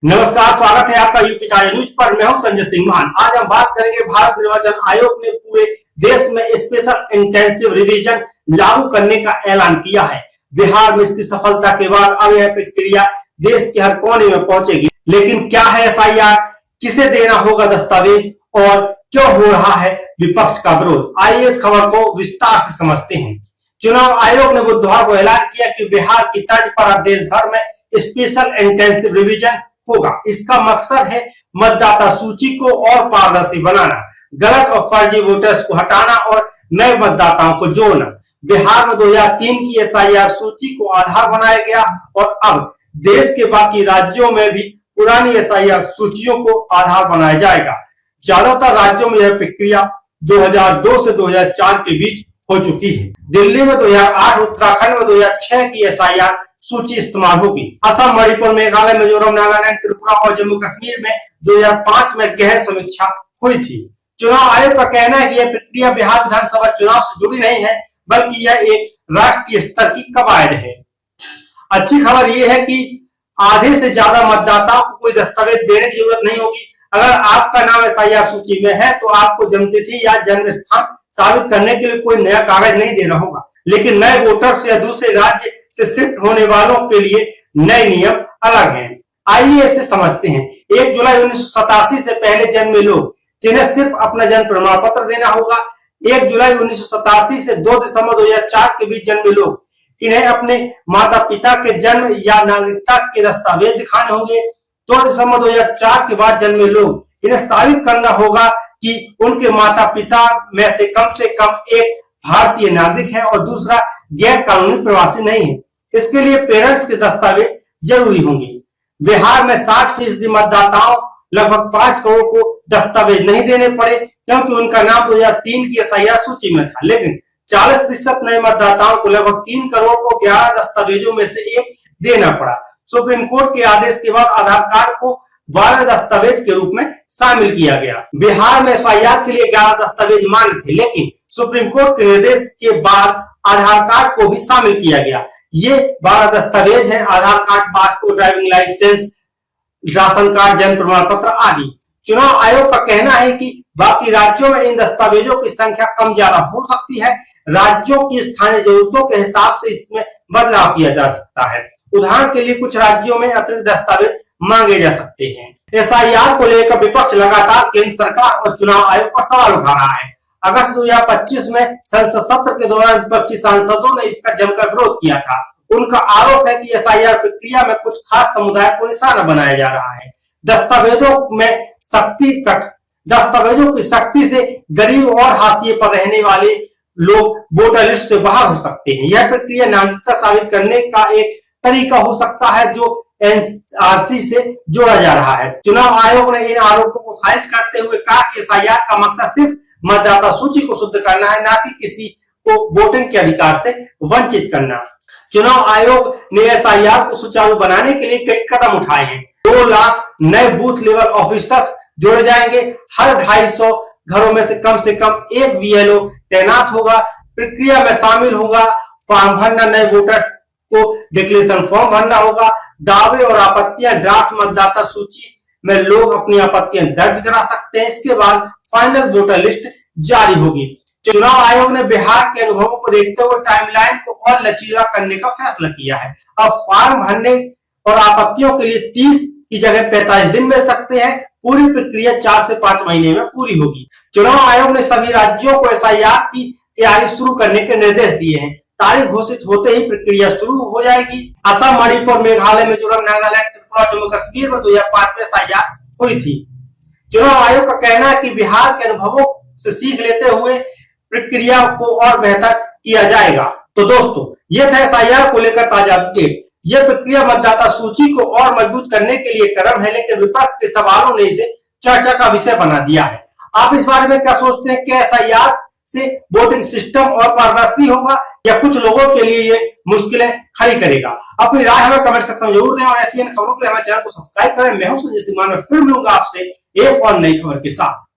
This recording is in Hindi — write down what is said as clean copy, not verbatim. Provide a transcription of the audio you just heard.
नमस्कार, स्वागत है आपका यूपी ताजा न्यूज पर। मैं हूं संजय सिंह मान। आज हम बात करेंगे भारत निर्वाचन आयोग ने पूरे देश में स्पेशल इंटेंसिव रिवीजन लागू करने का ऐलान किया है। बिहार में इसकी सफलता के बाद अब यह प्रक्रिया देश के हर कोने में पहुंचेगी। लेकिन क्या है एसआईआर, किसे देना होगा दस्तावेज और क्यों हो रहा है विपक्ष का विरोध? आइए इस खबर को विस्तार से समझते हैं। चुनाव आयोग ने बुधवार को ऐलान किया कि बिहार की तर्ज पर अब देश भर में स्पेशल इंटेंसिव रिवीजन होगा। इसका मकसद है मतदाता सूची को और पारदर्शी बनाना, गलत और फर्जी वोटर्स को हटाना और नए मतदाताओं को जोड़ना। बिहार में 2003 की एसआईआर सूची को आधार बनाया गया और अब देश के बाकी राज्यों में भी पुरानी एसआईआर सूचियों को आधार बनाया जाएगा। ज्यादातर राज्यों में यह प्रक्रिया 2002 से 2004 के बीच हो चुकी है। दिल्ली में 2008, उत्तराखंड में 2006 की एसआईआर सूची इस्तेमाल होगी। असम, मणिपुर, मेघालय, मिजोरम, नागालैंड, त्रिपुरा और जम्मू कश्मीर में 2005 में गहन समीक्षा हुई थी। चुनाव आयोग का कहना है कि यह प्रक्रिया बिहार विधानसभा चुनाव से जुड़ी नहीं है, बल्कि यह एक राष्ट्रीय स्तर की कवायद है। अच्छी खबर यह है कि आधे से ज्यादा मतदाताओं को कोई दस्तावेज देने की जरूरत नहीं होगी। अगर आपका नाम एसआईआर सूची में है तो आपको जन्मतिथि या जन्म स्थान साबित करने के लिए कोई नया कागज नहीं देना होगा। लेकिन नए वोटर्स या दूसरे राज्य से शिफ्ट होने वालों के लिए नए नियम अलग हैं। आइए इसे समझते हैं। 1 जुलाई 1987 से पहले जन्मे लोग, जिन्हें सिर्फ अपना जन्म प्रमाण पत्र देना होगा। 1 जुलाई 1987 से 2 दिसंबर 2004 के बीच जन्मे लोग, इन्हें अपने माता पिता के जन्म या नागरिकता के दस्तावेज दिखाने होंगे। 2 दिसंबर 2004 के बाद जन्मे लोग, इन्हें साबित करना होगा कि उनके माता पिता में से कम एक भारतीय नागरिक है और दूसरा गैर कानूनी प्रवासी नहीं है। इसके लिए पेरेंट्स के दस्तावेज जरूरी होंगे। बिहार में 60% मतदाताओं, लगभग 5 करोड़ को दस्तावेज नहीं देने पड़े, क्योंकि उनका नाम 2003 की एसआईआर सूची में था। लेकिन 40% नए मतदाताओं को, लगभग 3 करोड़ को 11 दस्तावेजों में से एक देना पड़ा। सुप्रीम कोर्ट के आदेश के बाद आधार कार्ड को 12 दस्तावेज के रूप में शामिल किया गया। बिहार में एसआईआर के लिए 11 दस्तावेज मान्य थे, लेकिन सुप्रीम कोर्ट के निर्देश के बाद आधार कार्ड को भी शामिल किया गया। ये 12 दस्तावेज हैं: Aadhaar card, passport, driving licence, ration card, जन्म प्रमाण पत्र आदि। चुनाव आयोग का कहना है कि बाकी राज्यों में इन दस्तावेजों की संख्या कम ज्यादा हो सकती है। राज्यों की स्थानीय जरूरतों के हिसाब से इसमें बदलाव किया जा सकता है। उदाहरण के लिए कुछ राज्यों में अतिरिक्त दस्तावेज मांगे जा सकते हैं। एसआईआर को लेकर विपक्ष लगातार केंद्र सरकार और चुनाव आयोग पर सवाल उठा रहा है। अगस्त 2025 में संसद सत्र के दौरान विपक्षी सांसदों ने इसका जमकर विरोध किया था। उनका आरोप है कि एसआईआर प्रक्रिया में कुछ खास समुदाय को निशाना बनाया जा रहा है। दस्तावेजों की सख्ती से गरीब और हाशिए पर रहने वाले लोग वोटर लिस्ट से बाहर हो सकते हैं। यह प्रक्रिया नागरिकता साबित करने का एक तरीका हो सकता है जो एनआरसी से जोड़ा जा रहा है। चुनाव आयोग ने इन आरोपों को खारिज करते हुए कहा कि एसआईआर का मकसद सिर्फ मतदाता सूची को शुद्ध करना है, ना कि किसी को वोटिंग के अधिकार से वंचित करना। चुनाव आयोग ने एसआईआर को सुचारू बनाने के लिए कई कदम उठाए हैं। 2 लाख नए बूथ लेवल ऑफिसर्स जोड़े जाएंगे। हर 250 घरों में से कम एक बीएलओ तैनात होगा। प्रक्रिया में शामिल होगा फॉर्म भरना, नए वोटर्स को डिक्लेरेशन फॉर्म भरना होगा। दावे और आपत्तियां, ड्राफ्ट मतदाता सूची में लोग अपनी आपत्तियां दर्ज करा सकते हैं। इसके बाद फाइनल वोटर लिस्ट जारी होगी। चुनाव आयोग ने बिहार के अनुभवों को देखते हुए टाइमलाइन को और लचीला करने का फैसला किया है। अब फॉर्म भरने और आपत्तियों के लिए 30 की जगह 45 दिन मिल सकते हैं। पूरी प्रक्रिया 4 से 5 महीने में पूरी होगी। चुनाव आयोग ने सभी राज्यों को एसआईआर की तैयारी शुरू करने के निर्देश दिए हैं। तारीख घोषित होते ही प्रक्रिया शुरू हो जाएगी। असम, मणिपुर, मेघालय, मिजोरम, नागालैंड, त्रिपुरा, जम्मू कश्मीर में 2005 में एसआईआर हुई थी। चुनाव आयोग का कहना है कि बिहार के अनुभवों से सीख लेते हुए प्रक्रिया को और बेहतर किया जाएगा। तो दोस्तों, ये था एसआईआर को लेकर ताजा अपडेट। यह प्रक्रिया मतदाता सूची को और मजबूत करने के लिए कदम है, लेकिन विपक्ष के सवालों ने इसे चर्चा का विषय बना दिया है। आप इस बारे में क्या सोचते हैं? क्या एसआईआर से वोटिंग सिस्टम और पारदर्शी होगा या कुछ लोगों के लिए ये मुश्किलें खड़ी करेगा? अपनी राय हमें कमेंट सेक्शन में जरूर दें और ऐसी खबरों के लिए हमारे चैनल को सब्सक्राइब करें। मैं हूं संजय सिंह मान, फिर मिलूंगा आपसे एक और नई खबर के साथ।